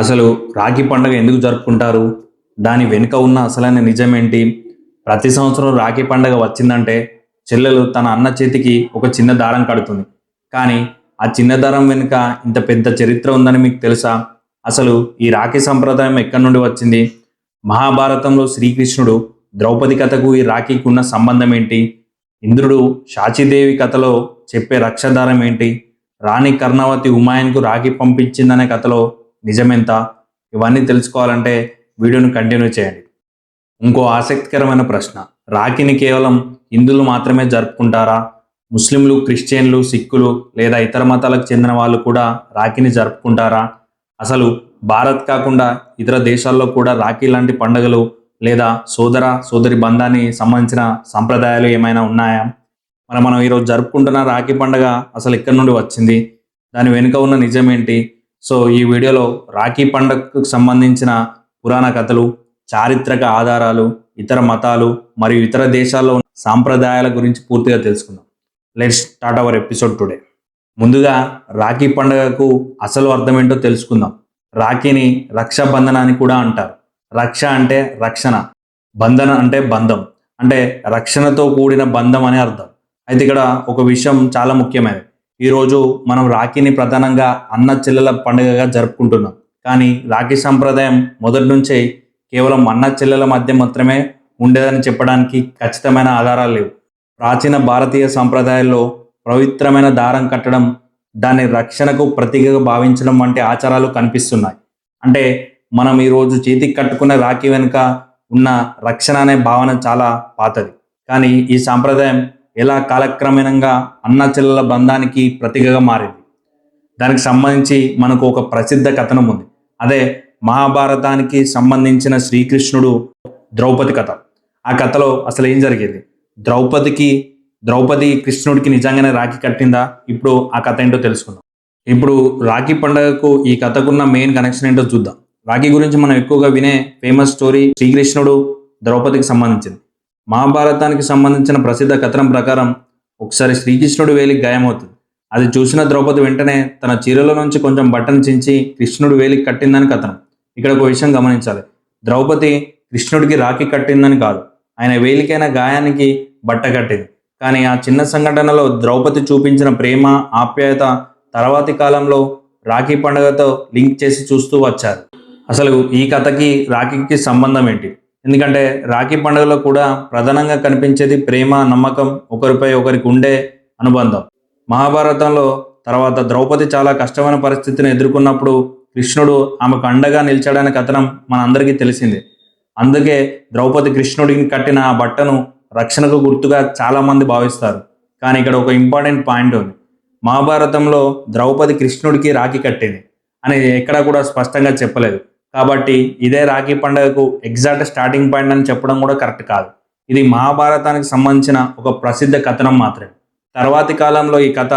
అసలు రాఖీ పండుగ ఎందుకు జరుపుకుంటారు? దాని వెనుక ఉన్న అసలైన నిజమేంటి? ప్రతి సంవత్సరం రాఖీ పండుగ వచ్చిందంటే చెల్లెలు తన అన్న చేతికి ఒక చిన్న దారం కడుతుంది. కానీ ఆ చిన్న దారం వెనుక ఇంత పెద్ద చరిత్ర ఉందని మీకు తెలుసా? అసలు ఈ రాఖీ సంప్రదాయం ఎక్కడి నుండి వచ్చింది? మహాభారతంలో శ్రీకృష్ణుడు ద్రౌపది కథకు ఈ రాఖీకి ఉన్న సంబంధం ఏంటి? ఇంద్రుడు శాచీదేవి కథలో చెప్పే రక్షాదారం ఏంటి? రాణి కర్ణావతి హుమాయూన్కు రాఖీ పంపించిందనే కథలో నిజమెంత? ఇవన్నీ తెలుసుకోవాలంటే వీడియోను కంటిన్యూ చేయండి. ఇంకో ఆసక్తికరమైన ప్రశ్న, రాఖీని కేవలం హిందువులు మాత్రమే జరుపుకుంటారా? ముస్లింలు, క్రిస్టియన్లు, సిక్కులు లేదా ఇతర మతాలకు చెందిన వాళ్ళు కూడా రాఖీని జరుపుకుంటారా? అసలు భారత్ కాకుండా ఇతర దేశాల్లో కూడా రాఖీ లాంటి పండుగలు లేదా సోదర సోదరి బంధాన్ని సంబంధించిన సంప్రదాయాలు ఏమైనా ఉన్నాయా? మనం ఈరోజు జరుపుకుంటున్న రాఖీ పండుగ అసలు ఎక్కడి నుండి వచ్చింది? దాని వెనుక ఉన్న నిజమేంటి? సో ఈ వీడియోలో రాఖీ పండుగకు సంబంధించిన పురాణ కథలు, చారిత్రక ఆధారాలు, ఇతర మతాలు మరియు ఇతర దేశాల్లో ఉన్న సాంప్రదాయాల గురించి పూర్తిగా తెలుసుకుందాం. Let's start our episode today. ముందుగా రాఖీ పండుగకు అసలు అర్థం ఏంటో తెలుసుకుందాం. రాఖీని రక్షాబంధన అని కూడా అంటారు. రక్ష అంటే రక్షణ, బంధన అంటే బంధం, అంటే రక్షణతో కూడిన బంధం అని అర్థం. అయితే ఇక్కడ ఒక విషయం చాలా ముఖ్యమైనది. ఈరోజు మనం రాఖీని ప్రధానంగా అన్న చెల్లెల పండుగగా జరుపుకుంటున్నాం. కానీ రాఖీ సంప్రదాయం మొదటి నుంచే కేవలం అన్న చెల్లెల మధ్య మాత్రమే ఉండేదని చెప్పడానికి ఖచ్చితమైన ఆధారాలు లేవు. ప్రాచీన భారతీయ సంప్రదాయాల్లో పవిత్రమైన దారం కట్టడం, దాని రక్షణకు ప్రతీకగా భావించడం వంటి ఆచారాలు కనిపిస్తున్నాయి. అంటే మనం ఈరోజు చేతికి కట్టుకున్న రాఖీ వెనుక ఉన్న రక్షణ అనే భావన చాలా పాతది. కానీ ఈ సాంప్రదాయం ఎలా కాలక్రమేణంగా అన్న చెల్లెల బంధానికి ప్రతీకగా మారింది. దానికి సంబంధించి మనకు ఒక ప్రసిద్ధ కథనం ఉంది. అదే మహాభారతానికి సంబంధించిన శ్రీకృష్ణుడు ద్రౌపది కథ. ఆ కథలో అసలు ఏం జరిగేది? ద్రౌపది కృష్ణుడికి నిజంగానే రాఖీ కట్టిందా? ఇప్పుడు ఆ కథ ఏంటో తెలుసుకుందాం. ఇప్పుడు రాఖీ పండుగకు ఈ కథకున్న మెయిన్ కనెక్షన్ ఏంటో చూద్దాం. రాఖీ గురించి మనం ఎక్కువగా వినే ఫేమస్ స్టోరీ శ్రీకృష్ణుడు ద్రౌపదికి సంబంధించింది. మహాభారతానికి సంబంధించిన ప్రసిద్ధ కథనం ప్రకారం ఒకసారి శ్రీకృష్ణుడు వేలికి గాయమవుతుంది. అది చూసిన ద్రౌపది వెంటనే తన చీరలో నుంచి కొంచెం బట్టను చించి కృష్ణుడు వేలికి కట్టిందని కథనం. ఇక్కడ ఒక విషయం గమనించాలి. ద్రౌపది కృష్ణుడికి రాఖీ కట్టిందని కాదు, ఆయన వేలికైన గాయానికి బట్ట కట్టింది. కానీ ఆ చిన్న సంఘటనలో ద్రౌపది చూపించిన ప్రేమ, ఆప్యాయత తర్వాతి కాలంలో రాఖీ పండుగతో లింక్ చేసి చూస్తూ వచ్చారు. అసలు ఈ కథకి రాఖీకి సంబంధం ఏంటి? ఎందుకంటే రాఖీ పండుగలో కూడా ప్రధానంగా కనిపించేది ప్రేమ, నమ్మకం, ఒకరిపై ఒకరికి ఉండే అనుబంధం. మహాభారతంలో తర్వాత ద్రౌపది చాలా కష్టమైన పరిస్థితిని ఎదుర్కొన్నప్పుడు కృష్ణుడు ఆమెకు అండగా నిలిచాడనే కథనం మనందరికీ తెలిసిందే. అందుకే ద్రౌపది కృష్ణుడికి కట్టిన ఆ బట్టను రక్షణకు గుర్తుగా చాలామంది భావిస్తారు. కానీ ఇక్కడ ఒక ఇంపార్టెంట్ పాయింట్ ఉంది. మహాభారతంలో ద్రౌపది కృష్ణుడికి రాఖీ కట్టింది అని ఎక్కడా కూడా స్పష్టంగా చెప్పలేదు. కాబట్టి ఇదే రాఖీ పండుగకు ఎగ్జాక్ట్ స్టార్టింగ్ పాయింట్ అని చెప్పడం కూడా కరెక్ట్ కాదు. ఇది మహాభారతానికి సంబంధించిన ఒక ప్రసిద్ధ కథనం మాత్రమే. తర్వాతి కాలంలో ఈ కథ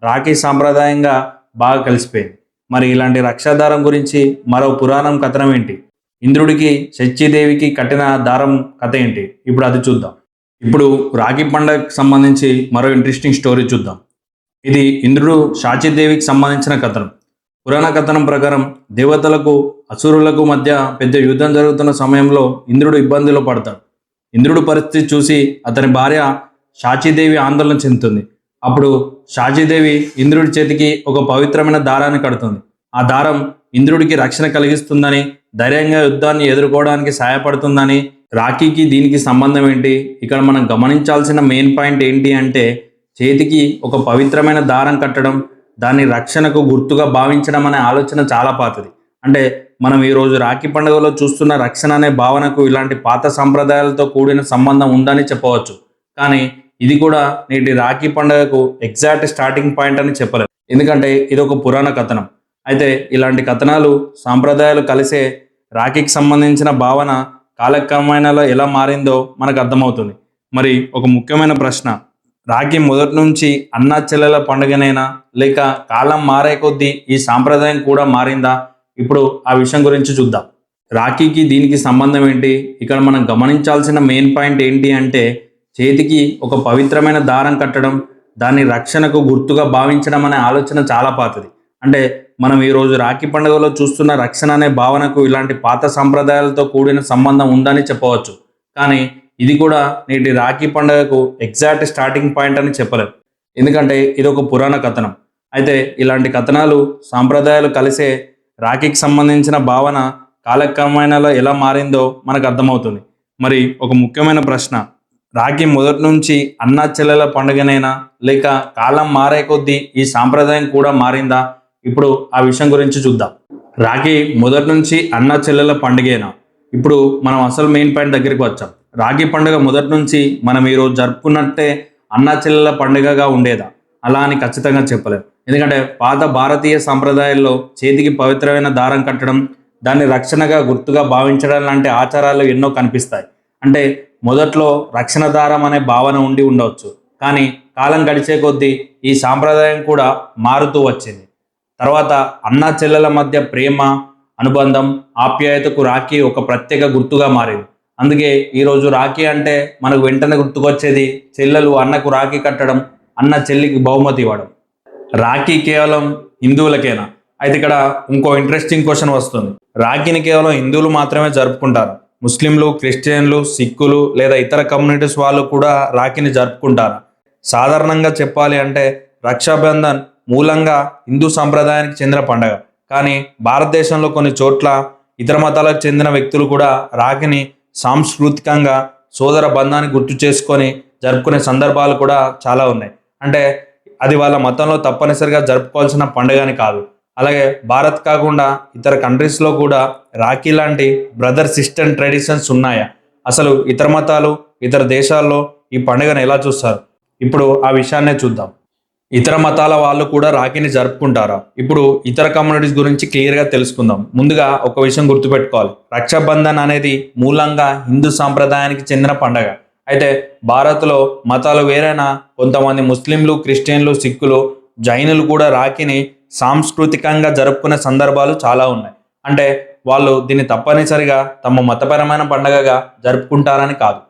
రాఖీ సాంప్రదాయంగా బాగా కలిసిపోయింది. మరి ఇలాంటి రక్షాదారం గురించి మరో పురాణం కథనం ఏంటి? ఇంద్రుడికి శచీదేవికి కట్టిన దారం కథ ఏంటి? ఇప్పుడు అది చూద్దాం. ఇప్పుడు రాఖీ పండుగకు సంబంధించి మరో ఇంట్రెస్టింగ్ స్టోరీ చూద్దాం. ఇది ఇంద్రుడు శాచీదేవికి సంబంధించిన కథనం. పురాణ కథనం ప్రకారం దేవతలకు అసురులకు మధ్య పెద్ద యుద్ధం జరుగుతున్న సమయంలో ఇంద్రుడు ఇబ్బందిలో పడతాడు. ఇంద్రుడు పరిస్థితి చూసి అతని భార్య శాచీదేవి ఆందోళన చెందుతుంది. అప్పుడు శాచీదేవి ఇంద్రుడి చేతికి ఒక పవిత్రమైన దారాన్ని కడుతుంది. ఆ దారం ఇంద్రుడికి రక్షణ కలిగిస్తుందని, ధైర్యంగా యుద్ధాన్ని ఎదుర్కోవడానికి సహాయపడుతుందని. రాఖీకి దీనికి సంబంధం ఏంటి? ఇక్కడ మనం గమనించాల్సిన మెయిన్ పాయింట్ ఏంటి అంటే, చేతికి ఒక పవిత్రమైన దారం కట్టడం, దాన్ని రక్షణకు గుర్తుగా భావించడం అనే ఆలోచన చాలా పాతది. అంటే మనం ఈరోజు రాఖీ పండుగలో చూస్తున్న రక్షణ అనే భావనకు ఇలాంటి పాత సంప్రదాయాలతో కూడిన సంబంధం ఉందని చెప్పవచ్చు. కానీ ఇది కూడా నేటి రాఖీ పండుగకు ఎగ్జాక్ట్ స్టార్టింగ్ పాయింట్ అని చెప్పలేదు. ఎందుకంటే ఇది ఒక పురాణ కథనం. అయితే ఇలాంటి కథనాలు, సాంప్రదాయాలు కలిసే రాఖీకి సంబంధించిన భావన కాలక్రమేణా ఎలా మారిందో మనకు అర్థమవుతుంది. మరి ఒక ముఖ్యమైన ప్రశ్న, రాఖీ మొదటి నుంచి అన్నా చెల్లెల పండుగనైనా, లేక కాలం మారే కొద్దీ ఈ సాంప్రదాయం కూడా మారిందా? ఇప్పుడు ఆ విషయం గురించి చూద్దాం. రాఖీకి దీనికి సంబంధం ఏంటి? ఇక్కడ మనం గమనించాల్సిన మెయిన్ పాయింట్ ఏంటి అంటే, చేతికి ఒక పవిత్రమైన దారం కట్టడం, దాన్ని రక్షణకు గుర్తుగా భావించడం అనే ఆలోచన చాలా పాతది. అంటే మనం ఈరోజు రాఖీ పండుగలో చూస్తున్న రక్షణ అనే భావనకు ఇలాంటి పాత సంప్రదాయాలతో కూడిన సంబంధం ఉందని చెప్పవచ్చు. కానీ ఇది కూడా నేటి రాఖీ పండుగకు ఎగ్జాక్ట్ స్టార్టింగ్ పాయింట్ అని చెప్పలేం. ఎందుకంటే ఇది ఒక పురాణ కథనం. అయితే ఇలాంటి కథనాలు సాంప్రదాయాలు కలిసే రాఖీకి సంబంధించిన భావన కాలక్రమేణా ఎలా మారిందో మనకు అర్థమవుతుంది. మరి ఒక ముఖ్యమైన ప్రశ్న, రాఖీ మొదటి నుంచి అన్నా చెల్లెల పండుగనైనా లేక కాలం మారే కొద్దీ ఈ సాంప్రదాయం కూడా మారిందా? ఇప్పుడు ఆ విషయం గురించి చూద్దాం. రాఖీ మొదటి నుంచి అన్నా చెల్లెల పండుగేనా? ఇప్పుడు మనం అసలు మెయిన్ పాయింట్ దగ్గరికి వచ్చాం. రాఖీ పండుగ మొదటి నుంచి మనం ఈరోజు జరుపుకున్నట్టే అన్నా చెల్లెల పండుగగా ఉండేదా? అలా అని ఖచ్చితంగా చెప్పలేం. ఎందుకంటే పాత భారతీయ సంప్రదాయాల్లో చేతికి పవిత్రమైన దారం కట్టడం, దాన్ని రక్షణగా గుర్తుగా భావించడం లాంటి ఆచారాలు ఎన్నో కనిపిస్తాయి. అంటే మొదట్లో రక్షణ దారం అనే భావన ఉండి ఉండవచ్చు, కానీ కాలం గడిచే కొద్దీ ఈ సాంప్రదాయం కూడా మారుతూ వచ్చింది. తర్వాత అన్నా చెల్లెల మధ్య ప్రేమ, అనుబంధం, ఆప్యాయతకు రాఖీ ఒక ప్రత్యేక గుర్తుగా మారింది. అందుకే ఈరోజు రాఖీ అంటే మనకు వెంటనే గుర్తుకొచ్చేది చెల్లెలు అన్నకు రాఖీ కట్టడం, అన్న చెల్లికి బహుమతి ఇవ్వడం. రాఖీ కేవలం హిందువులకేనా? అయితే ఇక్కడ ఇంకో ఇంట్రెస్టింగ్ క్వశ్చన్ వస్తుంది. రాఖీని కేవలం హిందువులు మాత్రమే జరుపుకుంటారు? ముస్లింలు, క్రిస్టియన్లు, సిక్కులు లేదా ఇతర కమ్యూనిటీస్ వాళ్ళు కూడా రాఖీని జరుపుకుంటారు? సాధారణంగా చెప్పాలి అంటే రక్షాబంధన్ మూలంగా హిందూ సంప్రదాయానికి చెందిన పండుగ. కానీ భారతదేశంలో కొన్ని చోట్ల ఇతర మతాలకు చెందిన వ్యక్తులు కూడా రాఖీని సాంస్కృతికంగా సోదర బంధాన్ని గుర్తు చేసుకొని జరుపుకునే సందర్భాలు కూడా చాలా ఉన్నాయి. అంటే అది వాళ్ళ మతంలో తప్పనిసరిగా జరుపుకోవాల్సిన పండుగ అని కాదు. అలాగే భారత్ కాకుండా ఇతర కంట్రీస్లో కూడా రాఖీ లాంటి బ్రదర్ సిస్టర్ ట్రెడిషన్స్ ఉన్నాయా? అసలు ఇతర మతాలు, ఇతర దేశాల్లో ఈ పండుగను ఎలా చూస్తారు? ఇప్పుడు ఆ విషయాన్నే చూద్దాం. ఇతర మతాల వాళ్ళు కూడా రాఖీని జరుపుకుంటారా? ఇప్పుడు ఇతర కమ్యూనిటీస్ గురించి క్లియర్గా తెలుసుకుందాం. ముందుగా ఒక విషయం గుర్తుపెట్టుకోవాలి. రక్షాబంధన్ అనేది మూలంగా హిందూ సాంప్రదాయానికి చెందిన పండుగ. అయితే భారత్లో మతాలు వేరైనా కొంతమంది ముస్లింలు, క్రిస్టియన్లు, సిక్కులు, జైనులు కూడా రాఖీని సాంస్కృతికంగా జరుపుకునే సందర్భాలు చాలా ఉన్నాయి. అంటే వాళ్ళు దీన్ని తప్పనిసరిగా తమ మతపరమైన పండుగగా జరుపుకుంటారని కాదు.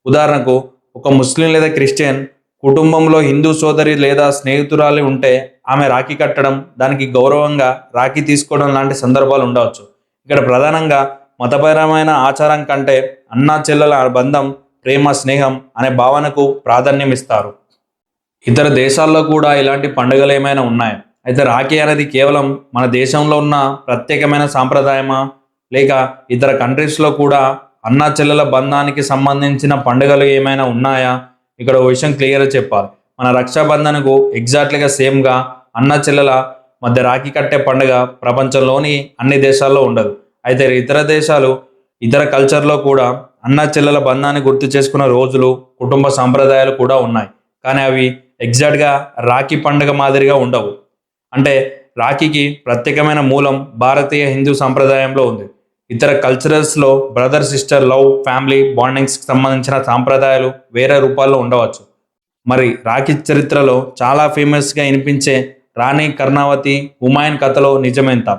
ఉదాహరణకు ఒక ముస్లిం లేదా క్రిస్టియన్ కుటుంబంలో హిందూ సోదరి లేదా స్నేహితురాలు ఉంటే ఆమె రాఖీ కట్టడం, దానికి గౌరవంగా రాఖీ తీసుకోవడం లాంటి సందర్భాలు ఉండవచ్చు. ఇక్కడ ప్రధానంగా మతపరమైన ఆచారం కంటే అన్నా చెల్లెల బంధం, ప్రేమ, స్నేహం అనే భావనకు ప్రాధాన్యం ఇస్తారు. ఇతర దేశాల్లో కూడా ఇలాంటి పండుగలు ఏమైనా ఉన్నాయా? అయితే రాఖీ అనేది కేవలం మన దేశంలో ఉన్న ప్రత్యేకమైన సాంప్రదాయమా, లేక ఇతర కంట్రీస్లో కూడా అన్నా చెల్లెల బంధానికి సంబంధించిన పండుగలు ఏమైనా ఉన్నాయా? ఇక్కడ ఒక విషయం క్లియర్గా చెప్పాలి. మన రక్షాబంధన్కు ఎగ్జాక్ట్లీగా సేమ్గా అన్నా చెల్లెల మధ్య రాఖీ కట్టే పండుగ ప్రపంచంలోని అన్ని దేశాల్లో ఉండదు. అయితే ఇతర దేశాలు, ఇతర కల్చర్లో కూడా అన్నా చెల్లెల బంధాన్ని గుర్తు చేసుకున్న రోజులు, కుటుంబ సాంప్రదాయాలు కూడా ఉన్నాయి. కానీ అవి ఎగ్జాక్ట్గా రాఖీ పండుగ మాదిరిగా ఉండవు. అంటే రాఖీకి ప్రత్యేకమైన మూలం భారతీయ హిందూ సంప్రదాయంలో ఉంది. ఇతర కల్చరల్స్లో బ్రదర్ సిస్టర్ లవ్, ఫ్యామిలీ బాండింగ్స్కి సంబంధించిన సాంప్రదాయాలు వేరే రూపాల్లో ఉండవచ్చు. మరి రాఖీ చరిత్రలో చాలా ఫేమస్గా వినిపించే రాణి కర్ణావతి, హుమాయూన్ కథలో నిజమేంత?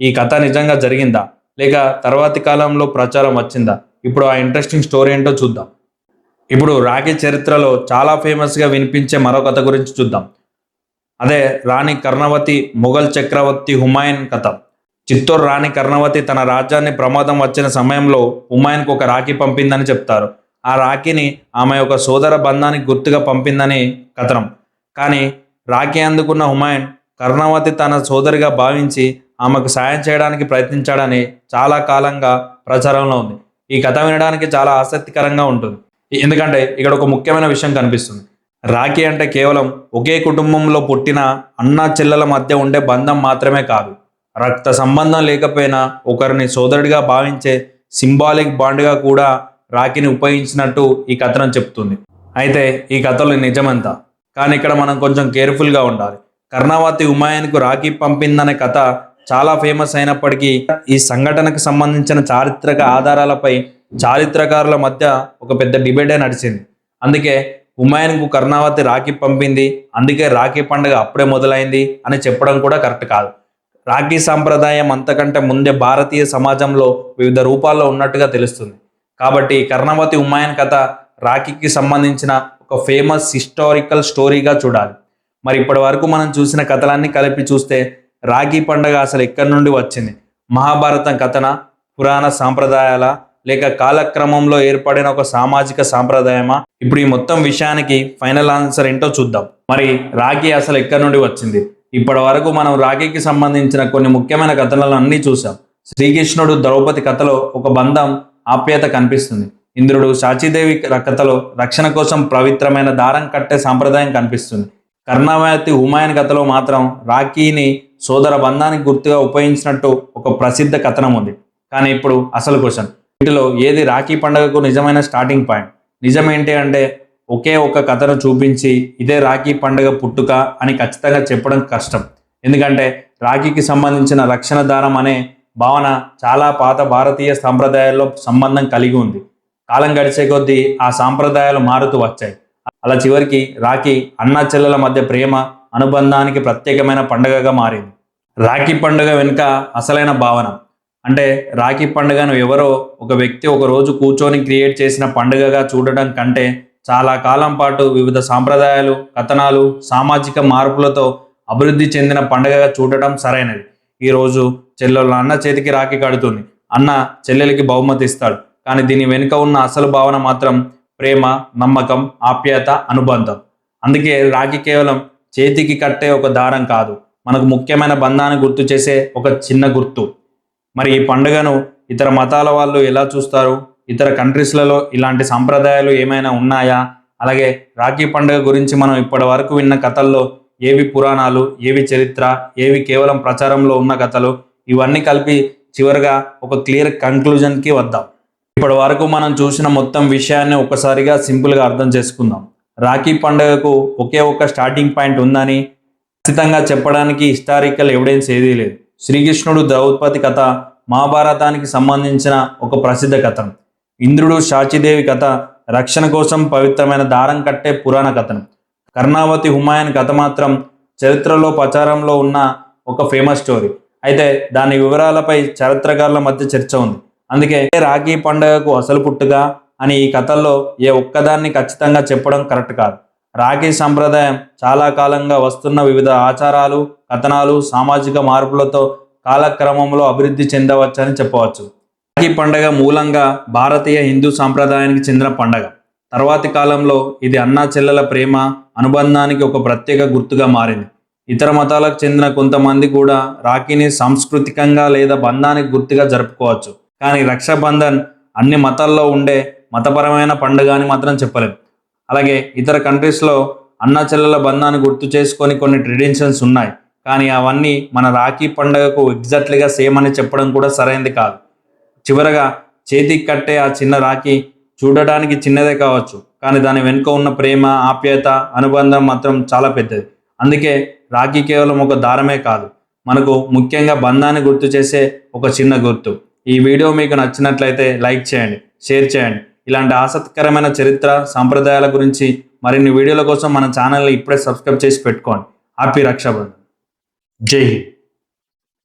ఈ కథ నిజంగా జరిగిందా, లేక తర్వాతి కాలంలో ప్రచారం వచ్చిందా? ఇప్పుడు ఆ ఇంట్రెస్టింగ్ స్టోరీ ఏంటో చూద్దాం. ఇప్పుడు రాఖీ చరిత్రలో చాలా ఫేమస్గా వినిపించే మరో కథ గురించి చూద్దాం. అదే రాణి కర్ణావతి, మొఘల్ చక్రవర్తి హుమాయూన్ కథ. చిత్తూరు రాణి కర్ణావతి తన రాజ్యాన్ని ప్రమాదం వచ్చిన సమయంలో హుమాయూన్కు ఒక రాఖీ పంపిందని చెప్తారు. ఆ రాఖీని ఆమె ఒక సోదర బంధానికి గుర్తుగా పంపిందని కథనం. కానీ రాఖీ అందుకున్న హుమాయూన్ కర్ణావతి తన సోదరిగా భావించి ఆమెకు సాయం చేయడానికి ప్రయత్నించాడని చాలా కాలంగా ప్రచారంలో ఉంది. ఈ కథ వినడానికి చాలా ఆసక్తికరంగా ఉంటుంది. ఎందుకంటే ఇక్కడ ఒక ముఖ్యమైన విషయం కనిపిస్తుంది. రాఖీ అంటే కేవలం ఒకే కుటుంబంలో పుట్టిన అన్నా చెల్లెల మధ్య ఉండే బంధం మాత్రమే కాదు. రక్త సంబంధం లేకపోయినా ఒకరిని సోదరుడిగా భావించే సింబాలిక్ బాండ్గా కూడా రాఖీని ఉపయోగించినట్టు ఈ కథనం చెప్తుంది. అయితే ఈ కథలో నిజమంతా. కానీ ఇక్కడ మనం కొంచెం కేర్ఫుల్గా ఉండాలి. కర్ణావతి హుమాయూన్కు రాఖీ పంపిందనే కథ చాలా ఫేమస్ అయినప్పటికీ ఈ సంఘటనకు సంబంధించిన చారిత్రక ఆధారాలపై చారిత్రకారుల మధ్య ఒక పెద్ద డిబేటే నడిచింది. అందుకే హుమాయూన్కు కర్ణావతి రాఖీ పంపింది, అందుకే రాఖీ పండుగ అప్పుడే మొదలైంది అని చెప్పడం కూడా కరెక్ట్ కాదు. రాఖీ సాంప్రదాయం అంతకంటే ముందే భారతీయ సమాజంలో వివిధ రూపాల్లో ఉన్నట్టుగా తెలుస్తుంది. కాబట్టి కర్ణావతి హుమాయూన్ కథ రాఖీకి సంబంధించిన ఒక ఫేమస్ హిస్టారికల్ స్టోరీగా చూడాలి. మరి ఇప్పటి వరకు మనం చూసిన కథలన్నీ కలిపి చూస్తే రాఖీ పండుగ అసలు ఎక్కడి నుండి వచ్చింది? మహాభారతం కథన, పురాణ సాంప్రదాయాల, లేక కాలక్రమంలో ఏర్పడిన ఒక సామాజిక సాంప్రదాయమా? ఇప్పుడు ఈ మొత్తం విషయానికి ఫైనల్ ఆన్సర్ ఏంటో చూద్దాం. మరి రాఖీ అసలు ఎక్కడి నుండి వచ్చింది? ఇప్పటి వరకు మనం రాఖీకి సంబంధించిన కొన్ని ముఖ్యమైన కథలను అన్నీ చూసాం. శ్రీకృష్ణుడు ద్రౌపది కథలో ఒక బంధం, ఆప్యాయత కనిపిస్తుంది. ఇంద్రుడు సాచీదేవి కథలో రక్షణ కోసం పవిత్రమైన దారం కట్టే సాంప్రదాయం కనిపిస్తుంది. కర్ణావతి హుమాయూన్ కథలో మాత్రం రాఖీని సోదర బంధానికి గుర్తుగా ఉపయోగించినట్టు ఒక ప్రసిద్ధ కథనం ఉంది. కానీ ఇప్పుడు అసలు క్వశ్చన్, వీటిలో ఏది రాఖీ పండుగకు నిజమైన స్టార్టింగ్ పాయింట్? నిజం ఏంటి అంటే, ఒకే ఒక కథను చూపించి ఇదే రాఖీ పండుగ పుట్టుక అని ఖచ్చితంగా చెప్పడం కష్టం. ఎందుకంటే రాఖీకి సంబంధించిన రక్షణ దారం అనే భావన చాలా పాత భారతీయ సాంప్రదాయాల్లో సంబంధం కలిగి ఉంది. కాలం గడిచే కొద్దీ ఆ సాంప్రదాయాలు మారుతూ వచ్చాయి. అలా చివరికి రాఖీ అన్నా చెల్లెల మధ్య ప్రేమ, అనుబంధానికి ప్రత్యేకమైన పండుగగా మారింది. రాఖీ పండుగ వెనుక అసలైన భావన అంటే, రాఖీ పండుగను ఎవరో ఒక వ్యక్తి ఒక రోజు కూర్చొని క్రియేట్ చేసిన పండుగగా చూడడం కంటే చాలా కాలం పాటు వివిధ సాంప్రదాయాలు, కథనాలు, సామాజిక మార్పులతో అభివృద్ధి చెందిన పండుగగా చూడటం సరైనది. ఈరోజు చెల్లెలు అన్న చేతికి రాఖీ కడుతుంది, అన్న చెల్లెలికి బహుమతి ఇస్తాడు. కానీ దీని వెనుక ఉన్న అసలు భావన మాత్రం ప్రేమ, నమ్మకం, ఆప్యాయత, అనుబంధం. అందుకే రాఖీ కేవలం చేతికి కట్టే ఒక దారం కాదు, మనకు ముఖ్యమైన బంధాన్ని గుర్తు చేసే ఒక చిన్న గుర్తు. మరి ఈ పండుగను ఇతర మతాల వాళ్ళు ఎలా చూస్తారు? ఇతర కంట్రీస్లలో ఇలాంటి సాంప్రదాయాలు ఏమైనా ఉన్నాయా? అలాగే రాఖీ పండుగ గురించి మనం ఇప్పటి వరకు విన్న కథల్లో ఏవి పురాణాలు, ఏవి చరిత్ర, ఏవి కేవలం ప్రచారంలో ఉన్న కథలు, ఇవన్నీ కలిపి చివరిగా ఒక క్లియర్ కంక్లూజన్కి వద్దాం. ఇప్పటి వరకు మనం చూసిన మొత్తం విషయాన్ని ఒకసారిగా సింపుల్గా అర్థం చేసుకుందాం. రాఖీ పండుగకు ఒకే ఒక స్టార్టింగ్ పాయింట్ ఉందని ఖచ్చితంగా చెప్పడానికి హిస్టారికల్ ఎవిడెన్స్ ఏదీ లేదు. శ్రీకృష్ణుడు ద్రౌపది కథ మహాభారతానికి సంబంధించిన ఒక ప్రసిద్ధ కథనం. ఇంద్రుడు సాచీదేవి కథ రక్షణ కోసం పవిత్రమైన దారం కట్టే పురాణ కథనం. కర్ణావతి హుమాయూన్ కథ మాత్రం చరిత్రలో ప్రచారంలో ఉన్న ఒక ఫేమస్ స్టోరీ. అయితే దాని వివరాలపై చరిత్రకారుల మధ్య చర్చ ఉంది. అందుకే రాఖీ పండుగకు అసలు పుట్టుక అని ఈ కథల్లో ఏ ఒక్కదాన్ని ఖచ్చితంగా చెప్పడం కరెక్ట్ కాదు. రాఖీ సంప్రదాయం చాలా కాలంగా వస్తున్న వివిధ ఆచారాలు, కథనాలు, సామాజిక మార్పులతో కాలక్రమంలో అభివృద్ధి చెందవచ్చని చెప్పవచ్చు. రాఖీ పండుగ మూలంగా భారతీయ హిందూ సాంప్రదాయానికి చెందిన పండుగ. తర్వాతి కాలంలో ఇది అన్నా చెల్లెల ప్రేమ, అనుబంధానికి ఒక ప్రత్యేక గుర్తుగా మారింది. ఇతర మతాలకు చెందిన కొంతమంది కూడా రాఖీని సాంస్కృతికంగా లేదా బంధానికి గుర్తుగా జరుపుకోవచ్చు. కానీ రక్షాబంధన్ అన్ని మతాల్లో ఉండే మతపరమైన పండుగ అని మాత్రం చెప్పలేం. అలాగే ఇతర కంట్రీస్లో అన్నా చెల్లెల బంధాన్ని గుర్తు చేసుకొని కొన్ని ట్రెడిషన్స్ ఉన్నాయి. కానీ అవన్నీ మన రాఖీ పండుగకు ఎగ్జాక్ట్లీగా సేమ్ అని చెప్పడం కూడా సరైనది కాదు. చివరగా చేతికి కట్టే ఆ చిన్న రాఖీ చూడటానికి చిన్నదే కావచ్చు, కానీ దాని వెనుక ఉన్న ప్రేమ, ఆప్యాయత, అనుబంధం మాత్రం చాలా పెద్దది. అందుకే రాఖీ కేవలం ఒక దారమే కాదు, మనకు ముఖ్యంగా బంధాన్ని గుర్తు చేసే ఒక చిన్న గుర్తు. ఈ వీడియో మీకు నచ్చినట్లయితే లైక్ చేయండి, షేర్ చేయండి. ఇలాంటి ఆసక్తికరమైన చరిత్ర, సాంప్రదాయాల గురించి మరిన్ని వీడియోల కోసం మన ఛానల్ని ఇప్పుడే సబ్స్క్రైబ్ చేసి పెట్టుకోండి. హ్యాపీ రక్షాబంధన్. జై హింద్.